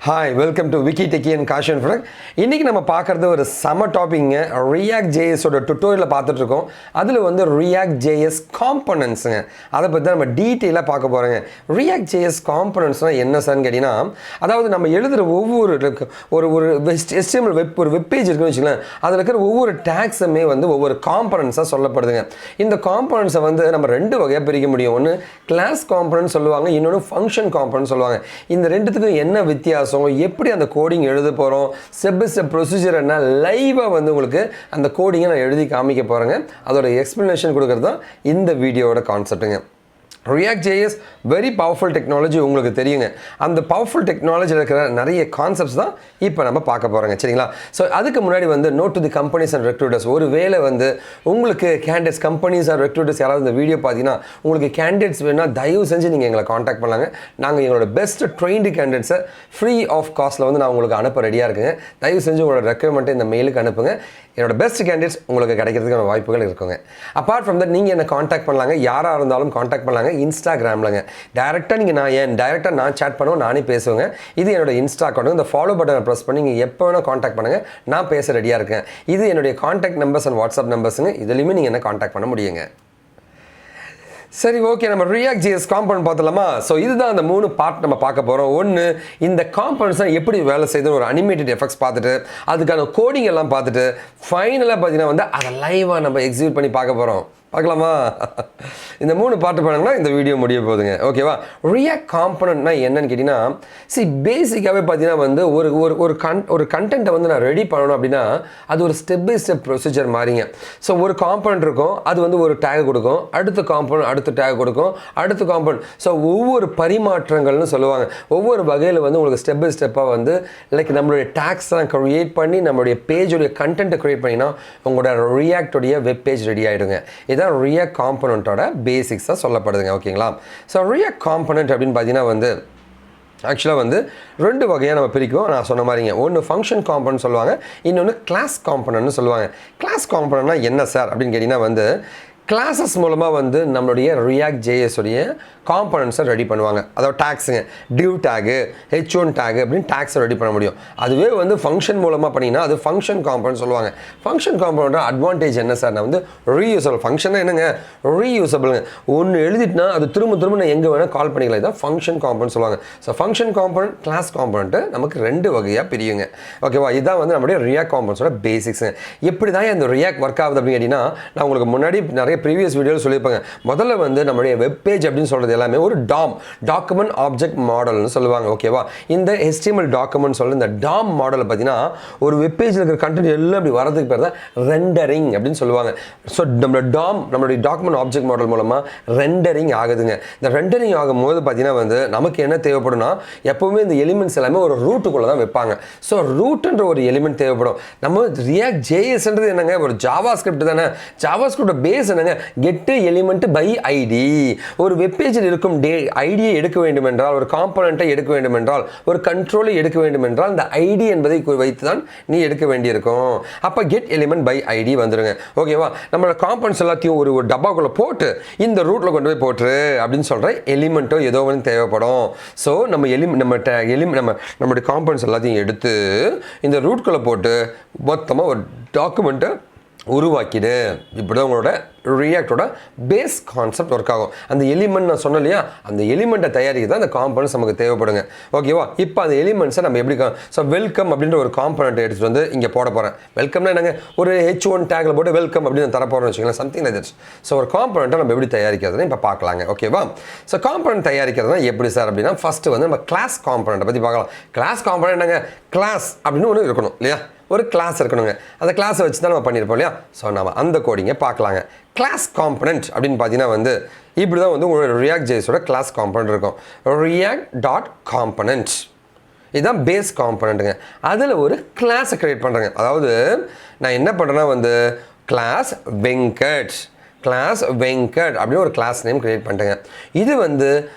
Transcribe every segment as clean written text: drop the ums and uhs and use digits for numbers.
Hi, welcome to Wiki Techie and Kashan Frag. இன்னைக்கு நம்ம பார்க்கிறது ஒரு சம டாபிக்ங்க. ReactJS ஓட டுட்டோரியலை பார்த்துட்டு இருக்கோம். அதில் வந்து ReactJS காம்பனன்ட்ஸுங்க. அதை பற்றி தான் நம்ம டீட்டெயிலாக பார்க்க போகிறோங்க. ReactJS காம்பனன்ட்ஸ்னால் என்ன சார்னு கேட்டிங்கன்னா, அதாவது நம்ம எழுதுகிற ஒவ்வொரு ஒரு HTML ஒரு வெப்பேஜ் இருக்குன்னு வச்சுக்கலாம், அதில் இருக்கிற ஒவ்வொரு டேக்ஸுமே வந்து ஒவ்வொரு காம்பனன்ட்ஸாக சொல்லப்படுதுங்க. இந்த காம்பனன்ட்ஸை வந்து நம்ம ரெண்டு வகையாக பிரிக்க முடியும். ஒன்று கிளாஸ் காம்பனன்ட் சொல்லுவாங்க, இன்னொன்று ஃபங்க்ஷன் காம்பனன்ட் சொல்லுவாங்க. இந்த ரெண்டுத்துக்கும் என்ன வித்தியாசம், எப்படி அந்த கோடிங் எழுத போகிறோம், ஸ்டெப் பை ஸ்டெப் ப்ரொசீஜர் என்ன, லைவாக வந்து உங்களுக்கு அந்த கோடிங்கை நான் எழுதி காமிக்க போகிறேங்க. அதோட எக்ஸ்ப்ளனேஷன் கொடுக்குறது தான் இந்த வீடியோவோட கான்செப்ட்டுங்க. ReactJS வெரி பவர்ஃபுல் டெக்னாலஜி, உங்களுக்கு தெரியுங்க. அந்த பவர்ஃபுல் டெக்னாலஜியில் இருக்கிற நிறைய கான்செப்ட்ஸ் தான் இப்போ நம்ம பார்க்க போகிறோங்க, சரிங்களா? ஸோ அதுக்கு முன்னாடி வந்து note to the companies and recruiters. ஒரு வேளை வந்து உங்களுக்கு கேண்டிடேட்ஸ், கம்பெனிஸ் ஆர் ரெக்ரூட்டர்ஸ் யாராவது இந்த வீடியோ பார்த்தீங்கன்னா உங்களுக்கு கேண்டிடேட்ஸ் வேணும்னா தயவு செஞ்சு நீங்கள் எங்களை காண்டாக்ட் பண்ணலாங்க. நாங்கள் எங்களோட பெஸ்ட் ட்ரெயின்டு கேண்டிடேட்ஸை ஃப்ரீ ஆஃப் காஸ்ட்டில் வந்து நான் உங்களுக்கு அனுப்ப ரெடியாக இருக்குங்க. தயவு செஞ்சு உங்களோட ரெக்யர்மெண்ட்டை இந்த மெயிலுக்கு அனுப்புங்க. என்னோட பெஸ்ட் கேண்டிடேட்ஸ் உங்களுக்கு கிடைக்கிறதுக்கான வாய்ப்புகள் இருக்குங்க. அப்பார்ட் ஃப்ரம் தட் நீங்கள் என்ன காண்டாக்ட் பண்ணலாங்க, யாராக இருந்தாலும் காண்டாக்ட் பண்ணலாங்க. இன்ஸ்டாகிராம்லங்க டேரெக்டாக நான் சேட் பண்ணுவேன், நானே பேசுவேங்க. இது என்னோட இன்ஸ்டா அக்கௌண்ட். இந்த ஃபாலோ பட்டனை ப்ரெஸ் பண்ணி நீங்கள் எப்போ வேணால் காண்டாக்ட் பண்ணுங்கள், நான் பேச ரெடியாக இருக்கேன். இது என்னுடைய காண்டாக்ட் நம்பர்ஸ் அண்ட் வாட்ஸ்அப் நம்பர்ஸுங்க. இதுலேயுமே நீங்கள் என்ன காண்டாக்ட் பண்ண முடியுங்க. சரி, ஓகே, நம்ம ReactJS காம்பனன்ட் பார்த்துலாமா? ஸோ இதுதான் அந்த 3 பார்ட் நம்ம பார்க்க போகிறோம். ஒன்று, இந்த காம்பனன்ட்ஸ்லாம் எப்படி வேலை செய்யுதுன்னு ஒரு அனிமேட்டட் எஃபெக்ட்ஸ் பார்த்துட்டு, அதுக்கான கோடிங் எல்லாம் பார்த்துட்டு, ஃபைனலாக பார்த்தீங்கன்னா வந்து அதை லைவாக நம்ம எக்ஸிக்யூட் பண்ணி பார்க்க போகிறோம். பார்க்கலாமா? இந்த 3 பார்ட்டு பண்ணாங்கன்னா இந்த வீடியோ முடிய போகுதுங்க, ஓகேவா? React காம்பனன்ட்னா என்னன்னு கேட்டிங்கன்னா, பேசிக்காகவே பார்த்தீங்கன்னா வந்து ஒரு கண்டென்ட்டை வந்து நான் ரெடி பண்ணணும் அப்படின்னா அது ஒரு ஸ்டெப் பை ஸ்டெப் ப்ரொசீஜர் மாதிரிங்க. ஸோ ஒரு காம்பனன்ட் இருக்கும், அது வந்து ஒரு டேக் கொடுக்கும், அடுத்த காம்பனன்ட் அடுத்த டேக் கொடுக்கும், அடுத்த காம்பனன்ட். ஸோ ஒவ்வொரு பரிமாற்றங்கள்னு சொல்லுவாங்க. ஒவ்வொரு வகையில் வந்து உங்களுக்கு ஸ்டெப் பை ஸ்டெப்பாக வந்து லைக் நம்மளுடைய டேக்ஸ்லாம் க்ரியேட் பண்ணி நம்மளுடைய பேஜோடைய கண்டென்ட்டை க்ரியேட் பண்ணினா உங்களோட ரியாக்டோடைய வெப் பேஜ் ரெடி ஆகிடுங்க. இதான் React காம்பனன்ட்டோட பேசிக்ஸாக சொல்லப்படுதுங்க, ஓகேங்களா? ஸோ React காம்பனன்ட் அப்படின்னு பார்த்தீங்கன்னா வந்து ஆக்சுவலாக வந்து 2 வகையாக நம்ம பிரிக்கும். நான் சொன்ன மாதிரிங்க, ஒன்று ஃபங்க்ஷன் காம்பனன்ட் சொல்லுவாங்க, இன்னொன்று கிளாஸ் காம்பனன்ட்னு சொல்லுவாங்க. கிளாஸ் காம்பனன்ட்னா என்ன சார் அப்படின்னு கேட்டிங்கன்னா வந்து கிளாஸஸ் மூலமாக வந்து நம்மளுடைய ReactJS உடைய காம்பனன்ட்ஸை ரெடி பண்ணுவாங்க. அதாவது டேக்ஸுங்க, டிவ் டேகு, H1 டேகு அப்படின்னு டேக்ஸை ரெடி பண்ண முடியும். அதுவே வந்து ஃபங்க்ஷன் மூலமாக பண்ணிங்கன்னா அது ஃபங்க்ஷன் காம்பனன்ட் சொல்லுவாங்க. ஃபங்க்ஷன் காம்பனன்ட் அட்வான்டேஜ் என்ன சார்? நான் வந்து ரீயூசபிள். ஃபங்க்ஷனாக என்னங்க? ரீயூசபிளுங்க. ஒன்று எழுதிட்டுனா அது திரும்ப நான் எங்கே வேணால் கால் பண்ணிக்கலாம். இதான் ஃபங்க்ஷன் காம்பனன்ட் சொல்லுவாங்க. ஸோ ஃபங்க்ஷன் காம்பனன்ட், கிளாஸ் காம்பனன்ட்டு நமக்கு 2 வகையாக பிரியுங்க, ஓகேவா? இதுதான் வந்து நம்மளுடைய React காம்பனன்ட்ஸோட பேசிக்ஸுங்க. எப்படி தான் இந்த React ஒர்க் ஆகுது அப்படின்னு கேட்டிங்கன்னா, நான் உங்களுக்கு முன்னாடி நிறைய ப்ரீவியஸ் வீடியோவில் சொல்லியிருப்பாங்க. முதல்ல வந்து நம்மளுடைய வெப் பேஜ் அப்படின்னு சொல்கிறது எல்லாமே ஒரு டாக்குமெண்ட் ஆப்ஜெக்ட் மாடல்னு சொல்லுவாங்க, ஓகேவா? இந்த HTML டாக்குமெண்ட் சொல்கிற இந்த டாம் மாடலை பார்த்தீங்கன்னா ஒரு வெப் பேஜில் இருக்கிற கண்டென்ட் எல்லாம் அப்படி வரதுக்கு பேர் தான் ரெண்டரிங் அப்படின்னு சொல்லுவாங்க. ஸோ நம்மளுடைய டாக்குமெண்ட் ஆப்ஜெக்ட் மாடல் மூலமாக ரெண்டரிங் ஆகுதுங்க. இந்த ரெண்டரிங் ஆகும்போது பார்த்தீங்கன்னா வந்து நமக்கு என்ன தேவைப்படும்னா, எப்போவுமே இந்த எலிமெண்ட்ஸ் எல்லாமே ஒரு ரூட்டுக்குள்ளே தான் வைப்பாங்க. ஸோ ரூட்டுன்ற ஒரு எலிமெண்ட் தேவைப்படும். நம்ம ReactJSன்றது என்னங்க? ஒரு ஜாவா ஸ்கிரிப்ட் தானே. ஜாவா ஸ்கிரிப்ட் பேஸ் என்னங்க? Get element by ID. ஒரு வெப்பேஜில் இருக்கும் ஐடியை எடுக்க வேண்டும் என்றால், ஒரு காம்பனண்ட்டை எடுக்க வேண்டும் என்றால், ஒரு கண்ட்ரோலை எடுக்க வேண்டும் என்றால் இந்த ஐடி என்பதை வைத்து தான் நீ எடுக்க வேண்டியிருக்கும். அப்போ கெட் எலிமெண்ட் பை ஐடி வந்துடுங்க, ஓகேவா? நம்மளோட காம்பனன்ட்ஸ் எல்லாத்தையும் ஒரு டப்பாக்குள்ளே போட்டு இந்த ரூட்டில் கொண்டு போய் போட்டுரு அப்படின்னு சொல்கிற எலிமெண்ட்டோ ஏதோ ஒன்று தேவைப்படும். ஸோ நம்மளுடைய காம்பனன்ட்ஸ் எல்லாத்தையும் எடுத்து இந்த ரூட்குள்ளே போட்டு மொத்தமாக ஒரு டாக்குமெண்ட்டை உருவாக்கிடு. இப்படி தான் உங்களோட ரியாக்டோட பேஸ் கான்செப்ட் ஒர்க் ஆகும். அந்த எலிமெண்ட் நான் சொன்னேன் இல்லையா, அந்த எலிமெண்ட்டை தயாரிக்க தான் அந்த காம்பனன்ட்ஸ் நமக்கு தேவைப்படுங்க, ஓகேவா? இப்போ அந்த எலிமெண்ட்ஸை நம்ம எப்படி வெல்கம் அப்படின்ற ஒரு காம்பனண்ட்டை எடுத்துகிட்டு வந்து இங்கே போட போகிறேன். வெல்கம்னா என்னங்க? ஒரு H1 டேக்கில் போட்டு வெல்கம் அப்படின்னு தர போகிறோம்னு வச்சுக்கலாம், சம்திங் லைக் தட். ஸோ ஒரு காம்பனண்ட்டை நம்ம எப்படி தயாரிக்கிறதுன்னு இப்போ பார்க்கலாங்க, ஓகேவா? ஸோ காம்பனண்ட் தயாரிக்கிறதுனா எப்படி சார் அப்படின்னா, ஃபஸ்ட்டு வந்து நம்ம கிளாஸ் காம்பனண்ட்டை பற்றி பார்க்கலாம். கிளாஸ் காம்பனண்ட் என்னங்க? கிளாஸ் அப்படின்னு ஒன்று இருக்கணும் இல்லையா? ஒரு கிளாஸ் இருக்கணுங்க. அந்த கிளாஸை வச்சு தான் நம்ம பண்ணியிருப்போம் இல்லையா? ஸோ நம்ம அந்த கோடிங்கை பார்க்கலாங்க. கிளாஸ் காம்பனண்ட் அப்படின்னு பார்த்தீங்கன்னா வந்து இப்படி தான் வந்து உங்களோட ReactJSோட கிளாஸ் காம்பனண்ட் இருக்கும். React.component இதுதான் பேஸ் காம்பனண்ட்டுங்க. அதில் ஒரு கிளாஸை க்ரியேட் பண்ணுறேங்க. அதாவது நான் என்ன பண்ணுறேன்னா வந்து கிளாஸ் வெங்கட் அப்படின்னு ஒரு கிளாஸ் நேம் கிரியேட் பண்ணிட்டேங்க. இது வந்து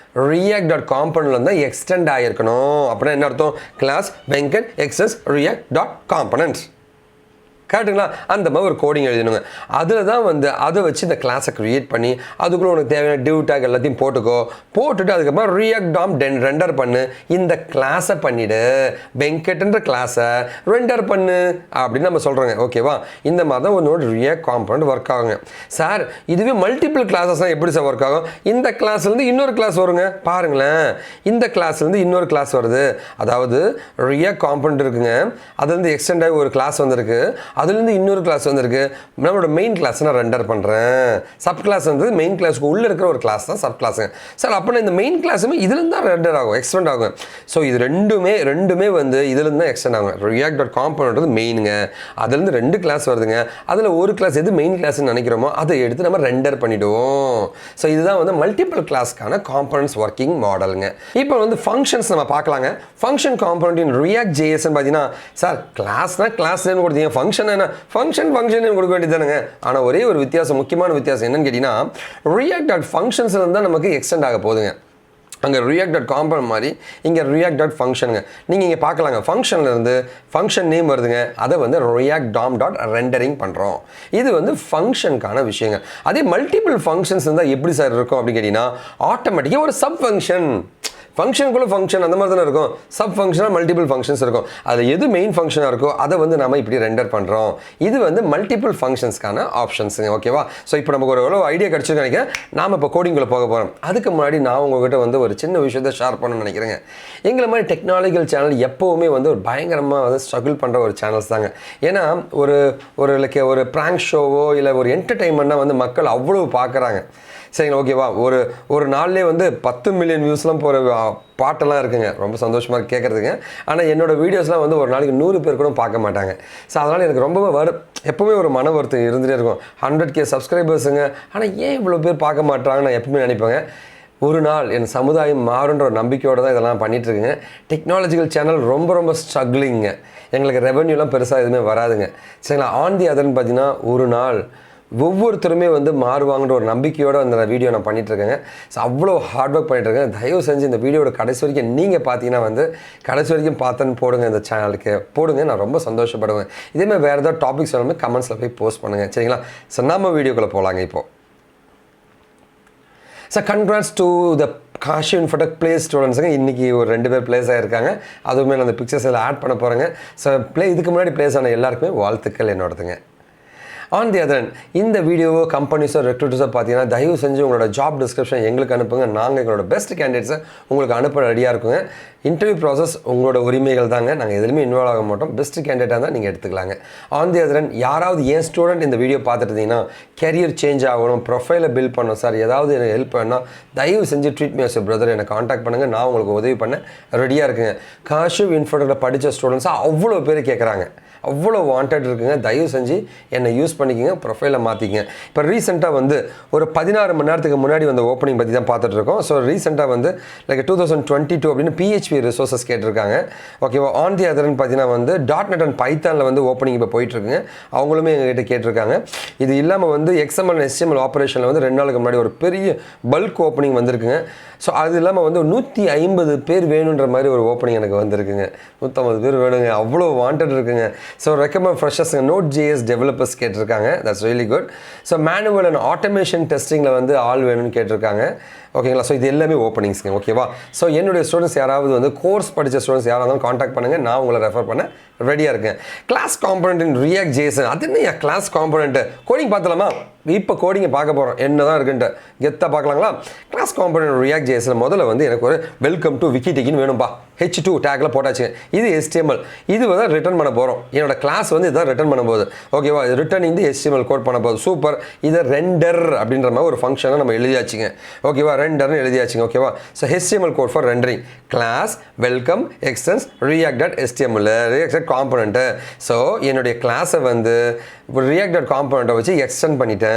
React.component தான் எக்ஸ்டெண்ட் ஆகிருக்கணும். அப்படின்னா என்ன அர்த்தம்? கிளாஸ் வெங்கட் எக்ஸஸ் React.component. கரெக்டுங்களா? அந்த மாதிரி ஒரு கோடிங் எழுதணுங்க. அதில் தான் வந்து அதை வச்சு இந்த கிளாஸை க்ரியேட் பண்ணி அதுக்குள்ளே உனக்கு தேவையான டிவ் டேக் எல்லாத்தையும் போட்டுட்டு அதுக்கப்புறம் ரியாக்ட் டாம் ரெண்டர் பண்ணு, இந்த கிளாஸை பண்ணிவிடு, வெங்கட்ன்ற கிளாஸை ரெண்டர் பண்ணு அப்படின்னு நம்ம சொல்கிறோங்க. ஓகேவா? இந்த மாதிரி தான் ஒரு ரியாக்ட் காம்பனண்ட் ஒர்க் ஆகுங்க. சார் இதுவே மல்டிபிள் கிளாஸஸ்லாம் எப்படி சார் ஒர்க் ஆகும்? இந்த கிளாஸ்லேருந்து இன்னொரு கிளாஸ் வருங்க. பாருங்களேன், இந்த கிளாஸ்லேருந்து இன்னொரு கிளாஸ் வருது. அதாவது ரியாக்ட் காம்பனண்ட் இருக்குங்க, அதுலேருந்து எக்ஸ்டெண்ட் ஆகி ஒரு கிளாஸ் வந்திருக்கு, அதுலேருந்து இன்னொரு கிளாஸ் வந்திருக்கு. நம்மளோட மெயின் கிளாஸ் நான் ரெண்டர் பண்ணுறேன். சப் கிளாஸ் வந்து மெயின் கிளாஸ்க்கு உள்ளே இருக்கிற ஒரு கிளாஸ் தான் சப் கிளாஸுங்க. சார் அப்போ இந்த மெயின் கிளாஸுமே இதுலேருந்து தான் ரெண்டர் ஆகும், எக்ஸ்டெண்ட் ஆகும். ஸோ இது ரெண்டுமே வந்து இதுலேருந்து தான் எக்ஸ்டெண்ட் ஆகும். ரியாக்ட் டாட் காம்பனண்ட் வந்து மெயினுங்க, அதுலேருந்து 2 கிளாஸ் வருதுங்க. அதில் ஒரு கிளாஸ் எது மெயின் கிளாஸ்ன்னு நினைக்கிறோமோ அதை எடுத்து நம்ம ரெண்டர் பண்ணிவிடுவோம். ஸோ இதுதான் வந்து மல்டிபிள் கிளாஸ்க்கான காம்பனன்ட்ஸ் ஒர்க்கிங் மாடலுங்க. இப்போ வந்து ஃபங்க்ஷன்ஸ் நம்ம பார்க்கலாங்க. ஃபங்க்ஷன் காம்பனண்ட் இன் ரியாக்ட் ஜேஎஸ்ன்னு பார்த்தீங்கன்னா, சார் கிளாஸ்னால் கிளாஸ்ன்னு கொடுத்தீங்க, ஃபங்க்ஷன் என்ன ஃபங்க்ஷன் கொடுக்க வேண்டியதானுங்க. ஆனால் ஒரே ஒரு வித்தியாசம், முக்கியமான வித்தியாசம் என்னன்னு கேட்டிங்கன்னா, ரியாக்ட் டாட் ஃபங்க்ஷன்ஸில் தான் நமக்கு எக்ஸ்டெண்ட் ஆக போகுதுங்க. அங்கே ரியாக்ட் டாட் காம்பனண்ட் மாதிரி இங்கே ரியாக்ட் டாட் ஃபங்க்ஷனுங்க. நீங்கள் இங்கே பார்க்கலாங்க, ஃபங்க்ஷன்லேருந்து ஃபங்க்ஷன் நேம் வருதுங்க, அதை வந்து ரியாக்ட் டாம் டாட் ரெண்டரிங் பண்ணுறோம். இது வந்து ஃபங்க்ஷனுக்கான விஷயங்க. அதே மல்டிபிள் ஃபங்க்ஷன்ஸ் இருந்தால் எப்படி சார் இருக்கும் அப்படின்னு கேட்டிங்கன்னா, ஆட்டோமேட்டிக்காக ஒரு சப் ஃபங்க்ஷன், ஃபங்க்ஷனுக்குள்ளே ஃபங்க்ஷன் அந்த மாதிரி தானே இருக்கும். சப் ஃபங்க்ஷனாக மல்டிபிள் ஃபங்க்ஷன்ஸ் இருக்கும். அதில் எது மெயின் ஃபங்க்ஷனாக இருக்கோ அதை வந்து நம்ம இப்படி ரெண்டர் பண்ணுறோம். இது வந்து மல்டிபிள் ஃபங்க்ஷன்ஸ்க்கான ஆப்ஷன்ஸுங்க. ஓகேவா? ஸோ இப்போ நமக்கு ஒரு ஐடியா கிடச்சிருக்கு நினைக்கிறேன். நாம் இப்போ கோடிங்குள்ளே போக போகிறோம். அதுக்கு முன்னாடி நான் உங்கள்கிட்ட வந்து ஒரு சின்ன விஷயத்தை ஷேர் பண்ணணும்னு நினைக்கிறேங்க. எங்களை மாதிரி டெக்னாலஜிக்கல் சேனல் எப்போவுமே வந்து ஒரு பயங்கரமாக வந்து ஸ்ட்ரகிள் பண்ணுற ஒரு சேனல்ஸ் தாங்க. ஏன்னா ஒரு ப்ராங்க் ஷோவோ இல்லை ஒரு என்டர்டெயின்மெண்ட்டாக வந்து மக்கள் அவ்வளோ பார்க்குறாங்க. சரிங்களா? ஓகேவா? ஒரு நாள்லேயே வந்து 10 மில்லியன் வியூஸ்லாம் போகிற பாட்டெல்லாம் இருக்குங்க. ரொம்ப சந்தோஷமாக கேட்குறதுங்க. ஆனால் என்னோடய வீடியோஸ்லாம் வந்து ஒரு நாளைக்கு 100 பேர் கூட பார்க்க மாட்டாங்க. ஸோ அதனால் எனக்கு ரொம்பவே எப்போவுமே ஒரு மன வருத்தம் இருந்துகிட்டே இருக்கும். 100K சப்ஸ்கிரைபர்ஸுங்க, ஆனால் ஏன் இவ்வளோ பேர் பார்க்க மாட்டாங்கன்னு நான் எப்பவுமே நினைப்பேங்க. ஒரு நாள் என் சமுதாயம் மாறுன்ற ஒரு நம்பிக்கையோடு தான் இதெல்லாம் பண்ணிகிட்ருக்குங்க. டெக்னாலஜிக்கல் சேனல் ரொம்ப ஸ்ட்ரகிளிங்க. எங்களுக்கு ரெவன்யூலாம் பெருசாக எதுவுமே வராதுங்க. சரிங்களா? ஆன் தி அதர்ன்னு பார்த்தீங்கன்னா, ஒரு நாள் ஒவ்வொருத்தருமே வந்து மாறுவாங்கன்ற ஒரு நம்பிக்கையோடு அந்த வீடியோ நான் பண்ணிகிட்ருக்கேங்க. ஸோ அவ்வளோ ஹார்ட் ஒர்க் பண்ணிகிட்ருக்கேன். தயவு செஞ்சு இந்த வீடியோட கடைசி வரைக்கும் நீங்கள் பார்த்தீங்கன்னா வந்து கடைசி வரைக்கும் பார்த்தேன்னு போடுங்க, இந்த சேனலுக்கு போடுங்க. நான் ரொம்ப சந்தோஷப்படுவேன். இதேமாதிரி வேறு ஏதாவது டாபிக்ஸ் வேணுமே கமெண்ட்ஸில் போய் போஸ்ட் பண்ணுங்கள். சரிங்களா? ஸோ நம்ம வீடியோக்குள்ளே போகலாங்க இப்போது. So congrats to the Kashi Infotech placed ஸ்டூடெண்ட்ஸுங்க. இன்றைக்கி ஒரு 2 பேர் பிளேஸ் ஆகிருக்காங்க. அதுவுமே நான் அந்த பிக்சர்ஸில் ஆட் பண்ண போகிறேங்க. ஸோ இதுக்கு முன்னாடி பிளேஸ் ஆன எல்லாருக்குமே வாழ்த்துக்கள் என்னோடதுங்க. ஆன் தி அதர் இந்த வீடியோவோ கம்பெனிஸோ ரெக்ரூட்டர்ஸோ பார்த்தீங்கன்னா, தயவு செஞ்சு உங்களோட ஜாப் டிஸ்கிரிப்ஷன் எங்களுக்கு அனுப்புங்க. நாங்கள் எங்களோட பெஸ்ட் கேண்டிடேட்ஸை உங்களுக்கு அனுப்ப ரெடியாக இருக்குங்க. இன்டர்வியூ ப்ராசஸ் உங்களோட உரிமைகள் தாங்க. நாங்கள் எதுலையுமே இன்வால்வ் ஆக மாட்டோம். பெஸ்ட் கேண்டிடேட்டாக தான் நீங்கள் எடுத்துக்கலாங்க. ஆன் தி அதர் யாராவது ஏன் ஸ்டூடெண்ட் இந்த வீடியோ பார்த்துட்டீங்கன்னா, கெரியர் சேஞ்ச் ஆகணும், ப்ரொஃபைலை பில்ட் பண்ணணும் சார், ஏதாவது எனக்கு ஹெல்ப் பண்ணால் தயவு செஞ்சு treat me as a brother என்னை காண்டாக்ட் பண்ணுங்கள். நான் உங்களுக்கு உதவி பண்ண ரெடியாக இருக்குங்க. காஷி இன்ஃபோடெக்கில் படித்த ஸ்டூடெண்ட்ஸாக அவ்வளோ பேர் கேட்குறாங்க. அவ்வளோ வாண்டட் இருக்குங்க. தயவு செஞ்சு என்னை யூஸ் பண்ணிக்கோங்க, ப்ரொஃபைலை மாற்றிக்கங்க. இப்போ ரீசெண்டாக வந்து ஒரு 16 மணி நேரத்துக்கு முன்னாடி வந்து ஓப்பனிங் பற்றி தான் பார்த்துட்ருக்கோம். ஸோ ரீசெண்டாக வந்து லைக் 2022 அப்படின்னு PHP ரிசோர்ஸஸ் கேட்டிருக்காங்க. ஓகேவா? ஆன் தி அதர்ன்னு பார்த்தீங்கன்னா வந்து .NET அண்ட் பைத்தானில் வந்து ஓப்பனிங் இப்போ போயிட்டுருக்குங்க. அவங்களுமே எங்ககிட்ட கேட்டிருக்காங்க. இது இல்லாமல் வந்து XML and HTML ஆப்ரேஷனில் வந்து 2 நாளுக்கு முன்னாடி ஒரு பெரிய பல்க் ஓப்பனிங் வந்திருக்குங்க. ஸோ அது இல்லாமல் வந்து 150 பேர் வேணுன்ற மாதிரி ஒரு ஓப்பனிங் எனக்கு வந்திருக்குங்க. 150 பேர் வேணுங்க, அவ்வளோ வாண்டட் இருக்குங்க. ஸோ ரெக்கமெண்ட் ஃப்ரெஷர்ஸுங்க Node.js டெவலப்பர்ஸ் கேட்டிருக்காங்க. That's really good. So manual and automation டெஸ்டிங்கில் வந்து ஆள் வேணும்னு கேட்டிருக்காங்க. ஓகேங்களா? ஸோ இது எல்லாமே ஓப்பனிங்ஸ்ங்க. ஓகேவா? ஸோ என்னுடைய ஸ்டூடெண்ட்ஸ் யாராவது வந்து கோர்ஸ் படித்த ஸ்டூடெண்ட்ஸ் யாராவது காண்டாக்ட் பண்ணுங்கள். நான் உங்களை ரெஃபர் பண்ண ரெடியாக இருக்கேன். கிளாஸ் காம்பனண்ட் இன் ReactJS. அது என்ன கிளாஸ் காம்பனண்ட்டு? கோடிங் பார்த்தலாமா? இப்போ கோடிங்கை பார்க்க போகிறோம். என்ன தான் இருக்குன்ட்டு கெத்தாக பார்க்கலாங்களா? கிளாஸ் காம்பனண்ட் ReactJSல முதல்ல வந்து எனக்கு ஒரு வெல்கம் டு விக்கிடெக்கின்னு வேணும்பா. H2 டேக்கில் போட்டாச்சுங்க. இது HTML. இது வந்து ரிட்டர்ன் பண்ண போகிறோம். என்னோட கிளாஸ் வந்து இதான் ரிட்டர்ன் பண்ண போகுது. ஓகேவா? இது ரிட்டர்ன் இந்த HTML கோட் பண்ண போகுது. சூப்பர். இதை ரெண்டர் அப்படின்ற மாதிரி ஒரு ஃபங்க்ஷனை நம்ம எழுதியாச்சுங்க. ஓகேவா? ரெண்டர்னு எழுதியாச்சுங்க. ஓகேவா? So HTML code for rendering. Class welcome extends React.html React component. So என்னுடைய கிளாஸை வந்து React.componentை வச்சு எக்ஸ்டெண்ட் பண்ணிட்டேன்.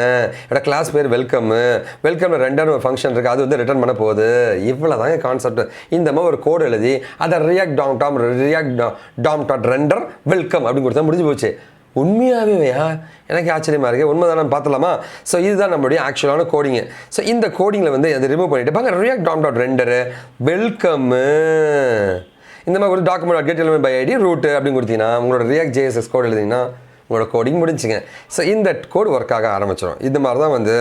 என்னோட கிளாஸ் பேர் வெல்கம்ல ரெண்டர் ஒரு ஃபங்க்ஷன் இருக்குது, அது வந்து ரிட்டர்ன் பண்ண போகுது. இவ்வளோ தாங்க கான்செப்ட். இந்த மாதிரி ஒரு கோடு எழுதி அதை React render வெல்கம் அப்படின்னு கொடுத்தா முடிஞ்சு போச்சு. உண்மையாகவே எனக்கு ஆச்சரியமாக இருக்குது. உண்மை தானே பார்த்தலாமா? ஸோ இதுதான் நம்மளுடைய ஆக்சுவலான கோடிங்கு. ஸோ இந்த கோடிங்கில் வந்து அதை ரிமூவ் பண்ணிவிட்டு பாருங்க React render வெல்கம் இந்த மாதிரி ஒரு document get element by id root அப்படின்னு கொடுத்தீங்கன்னா உங்களோட ReactJS கோட் எழுதிங்கன்னா உங்களோட கோடிங் முடிஞ்சுங்க. ஸோ இந்த கோடு ஒர்க் ஆக ஆரம்பிச்சிடும். இந்த மாதிரி தான் வந்து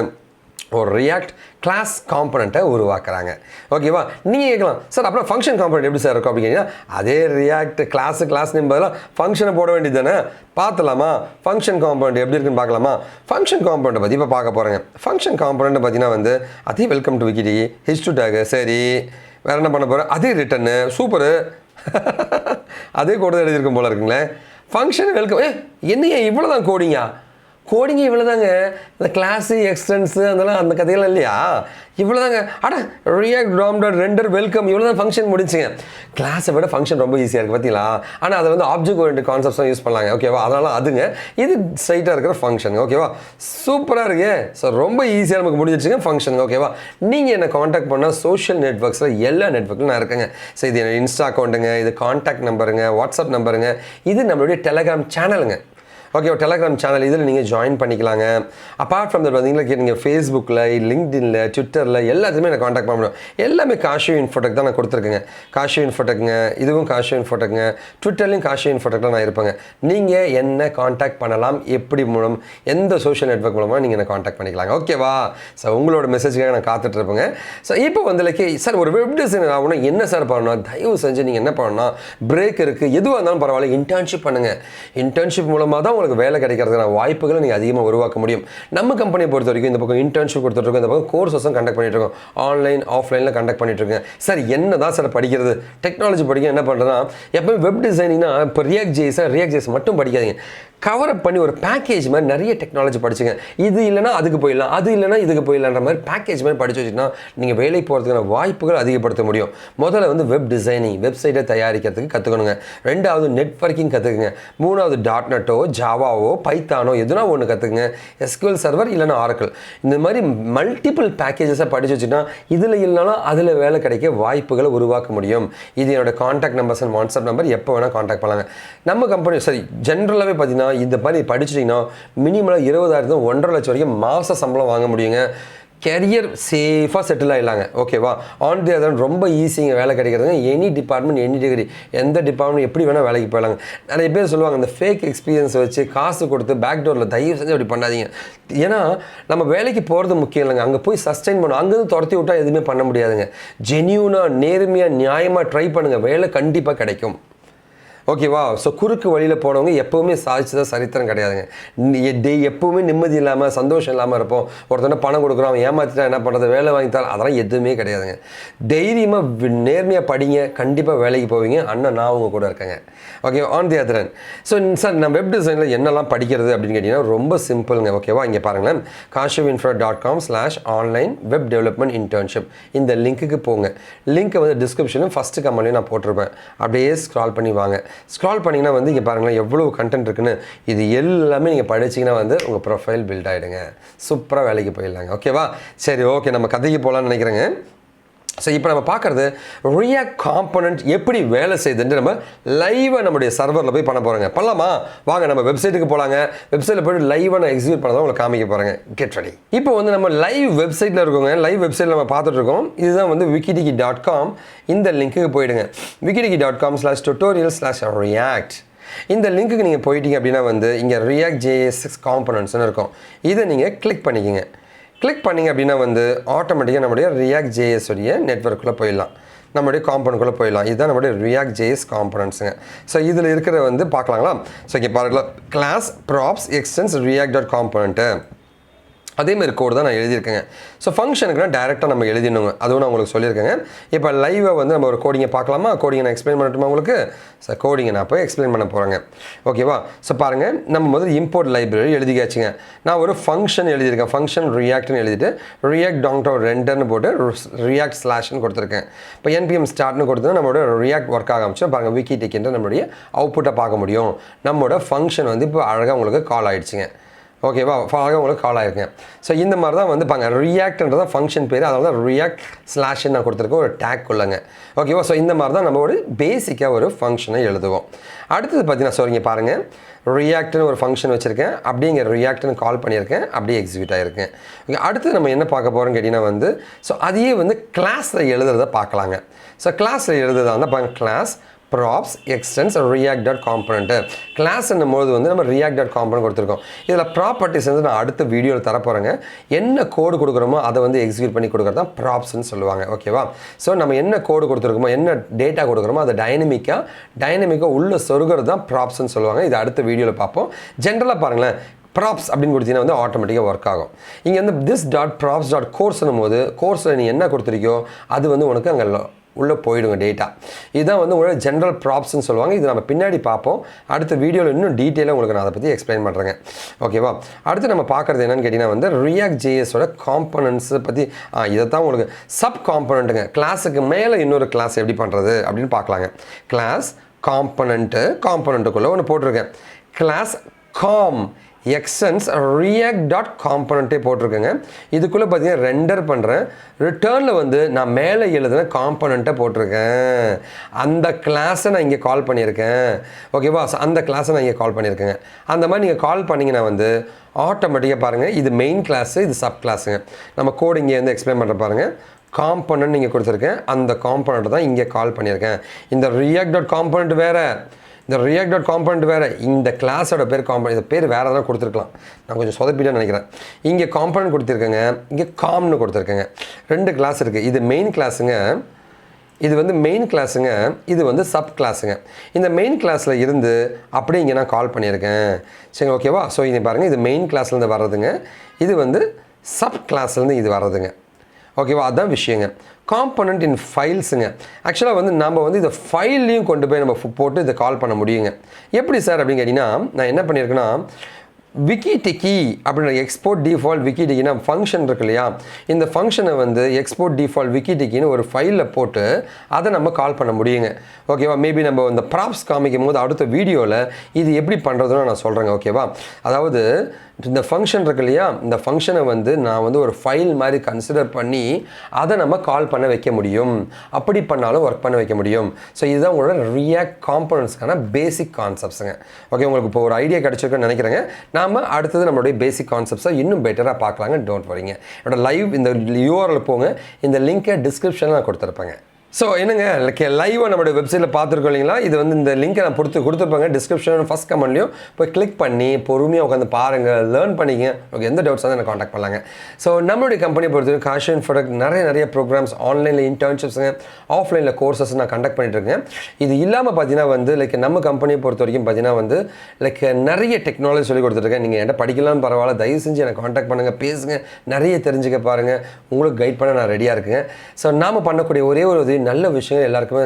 ஒரு ரியாக்ட் கிளாஸ் காம்பனண்ட்டை உருவாக்குறாங்க. ஓகேவா? நீங்கள் கேட்கலாம், சார் அப்புறம் ஃபங்க்ஷன் காம்பனண்ட் எப்படி சார் இருக்கும் அப்படின்னா, அதே ரியாக்ட் கிளாஸ் என்பதெல்லாம் ஃபங்க்ஷனை போட வேண்டியது தானே. பார்த்துலாமா ஃபங்க்ஷன் காம்பனண்ட் எப்படி இருக்குன்னு பார்க்கலாமா? ஃபங்க்ஷன் காம்பனண்ட்டை பற்றி இப்போ பார்க்க போகிறேங்க. ஃபங்க்ஷன் காம்பனண்ட்டை பார்த்தீங்கன்னா வந்து அதே வெல்கம் டு விக்கிடி ஹிஸ்டு டேக், சரி வேறு என்ன பண்ண போகிறேன், அதே ரிட்டர்னு, சூப்பரு அதே கோடு தான் எழுதியிருக்கும் போல இருக்குங்களே. ஃபங்க்ஷன் வெல்கம், என்னையா இவ்வளோ தான் கோடிங்கா? கோடிங்க இவ்வளோ தாங்க. இந்த கிளாஸு எக்ஸ்டென்ஸு அதெல்லாம் அந்த கதையெல்லாம் இல்லையா? இவ்வளோ தாங்க. React Tom dot render welcome இவ்வளோ தான் ஃபங்க்ஷன் முடிச்சுங்க. கிளாஸை விட ஃபங்க்ஷன் ரொம்ப ஈஸியாக இருக்குது பார்த்தீங்களா? ஆனால் அதை வந்து ஆப்ஜெக்ட் ஓரியன்டட் கான்செப்ட்ஸ் தான் யூஸ் பண்ணலாங்க. ஓகேவா? அதனால அதுங்க இது ஸ்ட்ரைட்டாக இருக்கிற ஃபங்க்ஷன். ஓகேவா? சூப்பராக இருக்கு. ஸோ ரொம்ப ஈஸியாக நமக்கு முடிஞ்சிச்சுங்க ஃபங்க்ஷன். ஓகேவா? நீங்கள் என்னை காண்டாக்ட் பண்ணால் சோஷியல் நெட்ஒர்க்ஸில் எல்லா நெட்ஒர்க்கில் நான் இருக்கேங்க. ஸோ இது என்னோட இன்ஸ்டா அக்கௌண்ட்டுங்க, இது காண்டாக்ட் நம்பருங்க, வாட்ஸ்அப் நம்பருங்க, இது நம்மளுடைய டெலகிராம் சேனலுங்க. ஓகே, டெலகிராம் சேனல் இதில் நீங்கள் ஜாயின் பண்ணிக்கலாங்க. அப்பார்ட் ஃப்ரம் தட் பார்த்தீங்கன்னா நீங்கள் ஃபேஸ்புக்கில், லிங்க்டின்ல, ட்விட்டரில் எல்லாத்தையுமே நான் காண்டாக்ட் பண்ண முடியும். எல்லாமே காஷியோ இன்ஃபோடெக் தான் நான் கொடுத்துருக்கேங்க. காஷியோ இன்ஃபோடெக்குங்க, இதுவும் காஷியோ இன்ஃபோடெக்குங்க, ட்விட்டர்லையும் காஷியோ இன்ஃபோடெக்கில் நான் இருப்பேங்க. நீங்கள் என்ன காண்டாக்ட் பண்ணலாம், எப்படி மூலம், எந்த சோஷியல் நெட்வொர்க் மூலமாக நீங்கள் என்ன காண்டாக்ட் பண்ணிக்கலாங்க. ஓகேவா? ஸோ உங்களோட மெசேஜுக்காக நான் காத்துட்ருப்பேங்க. ஸோ இப்போ வந்து லைக் சார் ஒரு வெப் டிசைனர் ஆகணும், என்ன சார் பண்ணணும்? தயவு செஞ்சு நீங்கள் என்ன பண்ணணும்னா, பிரேக் இருக்குது, எதுவாக இருந்தாலும் பரவாயில்ல, இன்டர்ன்ஷிப் பண்ணுங்கள். இன்டர்ன்ஷிப் மூலமாக தான் உங்களுக்கு வேலை கிடைக்கிறதுக்கான வாய்ப்புகளை நீங்கள் அதிகமாக உருவாக்க முடியும். நம்ம கம்பெனியை பொறுத்த வரைக்கும் இந்த பக்கம் இன்டர்ன்ஷிப் கொடுத்துட்ருக்கோம், இந்த பக்கம் கோர்ஸஸும் கண்டக்ட் பண்ணிட்டு இருக்கோம், ஆன்லைன் ஆஃப்லைனில் கண்டக்ட் பண்ணிட்டு இருக்கேன். சார் என்ன தான் சார் படிக்கிறது? டெக்னாலஜி படிக்க என்ன பண்ணுறதுனா, எப்பவுமே வெப் டிசைனிங்னா இப்போ ReactJS மட்டும் படிக்காதீங்க. கவர் அப் பண்ணி ஒரு பேக்கேஜ் மாதிரி நிறைய டெக்னாலஜி படிச்சுங்க. இது இல்லைனா அதுக்கு போயிடலாம், அது இல்லைனா இதுக்கு போயிடலான்ற மாதிரி பேக்கேஜ் மாதிரி படிச்சு வச்சுன்னா நீங்கள் வேலைக்கு போகிறதுக்கான வாய்ப்புகள் அதிகப்படுத்த முடியும். முதல்ல வந்து வெப் டிசைனிங், வெப்சைட்டை தயாரிக்கிறதுக்கு கற்றுக்கணுங்க. ரெண்டாவது நெட்வொர்க்கிங் கற்றுக்குங்க. மூணாவது .NETஓ, ஜாவாவோ, பைத்தானோ எதுனா ஒன்று கற்றுக்குங்க. SQL சர்வர் இல்லைனா ஆரக்கிள், இந்த மாதிரி மல்டிபிள் பேக்கேஜஸை படிச்சு வச்சுன்னா இதில் இல்லைனாலும் அதில் வேலை கிடைக்க வாய்ப்புகளை உருவாக்க முடியும். இது என்னோட contact numbers and WhatsApp number, எப்போ வேணால் காண்டாக்ட் பண்ணலாங்க. நம்ம கம்பெனி சரி ஜென்ரலாகவே பார்த்தீங்கன்னா இந்த மாதிரி படிச்சிட்டிங்கன்னா மினிமம் 20,000 1.5 லட்சம் வரைக்கும் மாத சம்பளம் வாங்க முடியுங்க. கேரியர் சேஃபாக செட்டில் ஆகிடலாங்க. ஓகேவா? ஆன் தி அதர் ரொம்ப ஈஸிங்க வேலை கிடைக்கிறதுங்க. எனி டிபார்ட்மெண்ட், எனி டிகிரி, எந்த டிபார்ட்மெண்ட் எப்படி வேணால் வேலைக்கு போயிடலாங்க. நிறைய பேர் சொல்லுவாங்க இந்த ஃபேக் எக்ஸ்பீரியன்ஸ் வச்சு காசு கொடுத்து பேக்டோரில், தயவு செஞ்சு அப்படி பண்ணாதீங்க. ஏன்னா நம்ம வேலைக்கு போகிறது முக்கியம் இல்லைங்க, அங்கே போய் சஸ்டெயின் பண்ணணும். அங்கேருந்து துரத்தி விட்டால் எதுவுமே பண்ண முடியாதுங்க. ஜென்யூனாக, நேர்மையாக, நியாயமாக ட்ரை பண்ணுங்கள், வேலை கண்டிப்பாக கிடைக்கும். ஓகேவா? ஸோ குறுக்கு வழியில் போனவங்க எப்போவுமே சாதிச்சதாக சரித்திரம் கிடையாதுங்க. எப்போவுமே நிம்மதி இல்லாமல், சந்தோஷம் இல்லாமல் இருப்போம். ஒருத்தனை பணம் கொடுக்குறோம், ஏமாற்றிட்டா என்ன பண்ணுறது, வேலை வாங்கித்தால், அதெல்லாம் எதுவுமே கிடையாதுங்க. தைரியமாக நேர்மையாக படிங்க, கண்டிப்பாக வேலைக்கு போவீங்க. அண்ணன் நான் உங்கள் கூட இருக்கேங்க. Okay, on the other hand so sir நான் வெப் டிசைனில் என்னெல்லாம் படிக்கிறது அப்படின்னு கேட்டிங்கன்னா ரொம்ப சிம்பிளுங்க. ஓகேவா? இங்கே பாருங்களேன், kashivinfra.com/online web development internship இந்த லிங்க்குக்கு போங்க. லிங்க்கை வந்து டிஸ்கிரிப்ஷனும் ஃபஸ்ட்டு கமெண்ட்லையும் நான் போட்டிருப்பேன். அப்படியே ஸ்க்ரால் பண்ணி வாங்க. ஸ்க்ரால் பண்ணிங்கன்னா வந்து இங்கே பாருங்களேன் எவ்வளோ கண்டென்ட் இருக்குன்னு. இது எல்லாமே நீங்கள் படிச்சிங்கன்னா வந்து உங்கள் ப்ரொஃபைல் பில்ட் ஆகிடுங்க. சூப்பராக வேலைக்கு போயிடலாங்க. ஓகேவா? சரி, ஓகே, நம்ம கதைக்கு போகலான்னு நினைக்கிறேங்க. ஸோ இப்போ நம்ம பார்க்குறது ரியாக்ட் காம்பனண்ட் எப்படி வேலை செய்யுதுன்ட்டு நம்ம லைவாக நம்முடைய சர்வரில் போய் பண்ண போகிறோங்க. பண்ணலாமா? வாங்க நம்ம வெப்சைட்டுக்கு போகலாங்க. வெப்சைட்டில் போய்ட்டு லைவாக நான் எக்ஸிக்யூட் பண்ணதான் உங்களுக்கு காமிக்க போகிறேங்க. Get ready. இப்போ வந்து நம்ம லைவ் வெப்சைட்டில் இருக்கோங்க. லைவ் வெப்சைட்டில் நம்ம பார்த்துட்ருக்கோம். இதுதான் வந்து wikidiki.com. இந்த லிங்க்குக்கு போயிடுங்க. wikidiki.com/tutorial/react இந்த லிங்க்குக்கு நீங்கள் போயிட்டீங்க அப்படின்னா வந்து இங்கே ReactJS காம்பனண்ட்ஸ்னு இருக்கும். இதை நீங்கள் கிளிக் பண்ணிக்கோங்க. கிளிக் பண்ணிங்க அப்படின்னா வந்து ஆட்டோமேட்டிக்காக நம்முடைய ReactJS உடைய நெட்வொர்க்குள்ளே போயிடலாம், நம்முடைய காம்பனண்ட்குள்ளே போயிடலாம். இதுதான் நம்முடைய ReactJS காம்பனண்ட்ஸுங்க. ஸோ இதில் இருக்கிற வந்து பார்க்கலாங்களா? ஸோ இங்கே பாருங்களா, கிளாஸ் ப்ராப்ஸ் எக்ஸ்டென்ஸ் react.component அதேமாதிரி கோடு தான் நான் எழுதியிருக்கேங்க. ஸோ ஃபங்க்ஷனுக்குனா டேரெக்டாக நம்ம எழுதிடணுங்க. அதுவும் நான் உங்களுக்கு சொல்லியிருக்கேங்க. இப்போ லைவாக வந்து நம்ம ஒரு கோடிங்கை பார்க்கலாமா? கோடிங்கை நான் எக்ஸ்பிளைன் பண்ணட்டுமா உங்களுக்கு? ஸோ கோடிங்கை நான் போய் எக்ஸ்பிளைன் பண்ண போகிறேங்க. ஓகேவா? ஸோ பாருங்கள், நம்ம முதல்ல இம்போர்ட் லைப்ரரி எழுதிக்காச்சுங்க. நான் ஒரு ஃபங்க்ஷன் எழுதியிருக்கேன். ஃபங்க்ஷன் ரியாக்ட்னு எழுதிட்டு react.renderன்னு போட்டு react/ன்னு கொடுத்துருக்கேன். இப்போ npm startனு கொடுத்தா நம்மளோட React ஒர்க் ஆக ஆரம்பிச்சு பாருங்கள், wikidiki நம்மளுடைய அவுட்புட்டை பார்க்க முடியும். நம்மளோட ஃபங்க்ஷன் வந்து இப்போ அழகாக உங்களுக்கு கால் ஆகிடுச்சிங்க. ஓகேவா? அழகாக உங்களுக்கு கால் ஆகிருக்கேன். ஸோ இந்த மாதிரி தான் வந்து பாருங்க, ரியாக்ட்ன்றதான் ஃபங்க்ஷன் பேர், அதனால தான் React/ன்னு நான் கொடுத்துருக்கேன் ஒரு டேக் கொள்ளுங்க. ஓகேவா? ஸோ இந்த மாதிரி தான் நம்ம ஒரு பேசிக்காக ஒரு ஃபங்க்ஷனை எழுதுவோம். அடுத்தது பார்த்தீங்கன்னா சொல்லிங்க பாருங்கள், Reactன்னு ஒரு ஃபங்க்ஷன் வச்சுருக்கேன், அப்படிங்கிற Reactன்னு கால் பண்ணியிருக்கேன், அப்படியே எக்ஸிக்யூட் ஆகிருக்கேன். ஓகே, அடுத்து நம்ம என்ன பார்க்க போகிறோம்னு கேட்டிங்கன்னா வந்து ஸோ அதையே வந்து கிளாஸில் எழுதுறதை பார்க்கலாங்க. ஸோ கிளாஸில் எழுதுறதா இருந்தால் பாருங்கள், class props extends react.component class என்னும்போது வந்து நம்ம react.component கொடுத்துருக்கோம். இதில் ப்ராப்பர்ட்டிஸ் வந்து நான் அடுத்த வீடியோவில் தரப்போகிறேங்க. என்ன கோடு கொடுக்குறோமோ அதை வந்து எக்ஸிக்யூட் பண்ணி கொடுக்குறது தான் ப்ராப்ஸ்ன்னு சொல்லுவாங்க. ஓகேவா? ஸோ நம்ம என்ன கோடு கொடுத்துருக்கோமோ என்ன டேட்டா கொடுக்குறோமோ அதை டைனமிக்காக உள்ள சொருகிறது தான் ப்ராப்ஸ்ன்னு சொல்லுவாங்க. இது அடுத்த வீடியோவில் பார்ப்போம். ஜென்ரலாக பாருங்களேன், ப்ராப்ஸ் அப்படின்னு கொடுத்தீங்கன்னா வந்து ஆட்டோமேட்டிக்காக ஒர்க் ஆகும். இங்கே வந்து this.props.course போது கோர்ஸில் நீ என்ன கொடுத்துருக்கியோ அது வந்து உனக்கு அங்கே உள்ளே போயிடுங்க டேட்டா. இதுதான் வந்து உங்களோட ஜென்ரல் ப்ராப்ஸ்ன்னு சொல்லுவாங்க. இது நம்ம பின்னாடி பார்ப்போம். அடுத்த வீடியோவில் இன்னும் டீட்டெயிலாக உங்களுக்கு நான் அதை பற்றி எக்ஸ்பிளைன் பண்ணுறேங்க. ஓகேவா? அடுத்து நம்ம பார்க்குறது என்னென்னு கேட்டிங்கன்னா வந்து ReactJSோட காம்பனன்ட்ஸை பற்றி இதை தான் உங்களுக்கு சப் காம்பனண்ட்டுங்க. கிளாஸுக்கு மேலே இன்னொரு கிளாஸ் எப்படி பண்ணுறது அப்படின்னு பார்க்கலாங்க. கிளாஸ் காம்பனண்ட்டுக்குள்ளே ஒன்று போட்டிருக்கேன். கிளாஸ் எக்ஸ்டென்ஸ் react.component போட்டிருக்கேங்க. இதுக்குள்ளே பார்த்தீங்கன்னா ரெண்டர் பண்ணுறேன். ரிட்டர்னில் வந்து நான் மேலே எழுதுன காம்பனண்ட்டை போட்டிருக்கேன். அந்த கிளாஸை நான் இங்கே கால் பண்ணியிருக்கேன். ஓகேவா? அந்த கிளாஸை நான் இங்கே கால் பண்ணியிருக்கேங்க. அந்த மாதிரி நீங்கள் கால் பண்ணிங்கன்னா வந்து ஆட்டோமேட்டிக்காக பாருங்கள், இது மெயின் கிளாஸு, இது சப் கிளாஸுங்க. நம்ம கோட் இங்கே வந்து எக்ஸ்பிளைன் பண்ணுற பாருங்கள். காம்பனண்ட் இங்கே கொடுத்துருக்கேன். அந்த காம்பனண்ட்டை தான் இங்கே கால் பண்ணியிருக்கேன். இந்த react.component வேறு, இந்த react.component வேறு, இந்த கிளாஸோட பேர் காம்பனண்ட். இந்த பேர் வேறு எதாவது கொடுத்துருக்கலாம், நான் கொஞ்சம் சொதப்பிட்டேன்னு நினைக்கிறேன். இங்கே காம்பனண்ட் கொடுத்துருக்கேங்க, இங்கே காம்னு கொடுத்துருக்கேங்க. ரெண்டு கிளாஸ் இருக்குது. இது மெயின் கிளாஸுங்க, இது வந்து மெயின் கிளாஸுங்க, இது வந்து சப் கிளாஸுங்க. இந்த மெயின் கிளாஸில் இருந்து அப்படியே இங்கே நான் கால் பண்ணியிருக்கேன். சரிங்க, ஓகேவா? ஸோ இது பாருங்கள், இது மெயின் கிளாஸ்லேருந்து வர்றதுங்க, இது வந்து சப் கிளாஸ்லேருந்து இது வர்றதுங்க. ஓகேவா? அதுதான் விஷயங்க. காம்பனண்ட் இன் ஃபைல்ஸுங்க. ஆக்சுவலாக வந்து நம்ம வந்து இதை ஃபைல்லையும் கொண்டு போய் நம்ம போட்டு இதை கால் பண்ண முடியுங்க. எப்படி சார் அப்படின்னு கேட்டிங்கன்னா, நான் என்ன பண்ணியிருக்கேன்னா, விக்கிடிக்கி அப்படின்ற எக்ஸ்போர்ட் டிஃபால்ட் விக்கிடிக்கினா ஃபங்க்ஷன் இருக்கு இல்லையா, இந்த ஃபங்க்ஷனை வந்து எக்ஸ்போர்ட் டிஃபால்ட் விக்கிடிக்கின்னு ஒரு ஃபைலில் போட்டு அதை நம்ம கால் பண்ண முடியுங்க. ஓகேவா? மேபி நம்ம இந்த ப்ராப்ஸ் காமிக்கும் போது அடுத்த வீடியோவில் இது எப்படி பண்ணுறதுன்னு நான் சொல்கிறேங்க. ஓகேவா? அதாவது இந்த ஃபங்க்ஷன் இருக்கு இல்லையா, இந்த ஃபங்க்ஷனை வந்து நான் வந்து ஒரு ஃபைல் மாதிரி கன்சிடர் பண்ணி அதை நம்ம கால் பண்ண வைக்க முடியும். அப்படி பண்ணாலும் ஒர்க் பண்ண வைக்க முடியும். ஸோ இதுதான் உங்களோட ரியாக்ட் காம்பனன்ட்ஸ்க்கான பேசிக் கான்செப்ட்ஸுங்க. ஓகே, உங்களுக்கு இப்போ ஒரு ஐடியா கிடச்சிருக்குன்னு நினைக்கிறேங்க. நாம் அடுத்தது நம்மளுடைய பேசிக் கான்செப்ட்ஸை இன்னும் பெட்டராக பார்க்கலாங்க. டோன்ட் வரிங்க. என்னோட லைவ் இந்த URL போங்க, இந்த லிங்கை டிஸ்கிரிப்ஷனில் நான் கொடுத்துருப்பேங்க. ஸோ என்னங்க, லைவாக நம்மளுடைய வெப்சைட்டில் பார்த்துருக்கோம் இல்லைங்களா, இது வந்து இந்த லிங்கை நான் கொடுத்துருப்பாங்க டிஸ்கிரிப்ஷன் ஃபஸ்ட் கமெண்ட்லையும் போய் கிளிக் பண்ணி பொறுமையாக உட்காந்து பாருங்கள், லேர்ன் பண்ணிங்க. ஓகே, எந்த டவுட்ஸ் வந்து எனக்கு காண்டாக்ட் பண்ணலாங்க. ஸோ நம்மளுடைய கம்பெனியை பொறுத்தவரைக்கும் காஷன் ப்ராடக்ட் நிறைய ப்ரோக்ராம்ஸ், ஆன்லைனில் இன்டர்ன்ஷிப்ஸுங்க, ஆஃப்லைனில் கோர்சஸ் நான் கண்டக்ட் பண்ணிட்டுருக்கேன். இது இல்லாமல் பார்த்தீங்கன்னா வந்து நம்ம கம்பெனியை பொறுத்த வரைக்கும் பார்த்தீங்கன்னா வந்து நிறைய டெக்னாலஜி சொல்லி கொடுத்துருக்கேன். நீங்கள் என்கிட்ட படிக்கலாம் பரவாயில்ல, தயவு செஞ்சு எனக்கு காண்டாக்ட் பண்ணுங்கள், பேசுங்க, நிறைய தெரிஞ்சுக்க பாருங்கள். உங்களுக்கு கைட் பண்ண நான் ரெடியாக இருக்குங்க. ஸோ நாம் பண்ணக்கூடிய ஒரே ஒரு நல்ல விஷயங்கள் எல்லாருக்குமே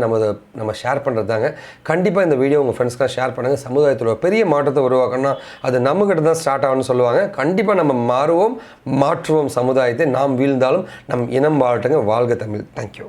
நம்ம ஷேர் பண்ணுறது தாங்க. கண்டிப்பாக இந்த வீடியோ உங்கள் ஃப்ரெண்ட்ஸ்க்காக ஷேர் பண்ணுங்கள். சமுதாயத்தில் ஒரு பெரிய மாற்றத்தை உருவாக்கணும்னா அது நம்மகிட்ட தான் ஸ்டார்ட் ஆகும்னு சொல்லுவாங்க. கண்டிப்பாக நம்ம மாற்றுவோம் சமுதாயத்தை. நாம் வீழ்ந்தாலும் நம் இனம் வாழட்டுங்க. வாழ்க தமிழ். தேங்க்யூ.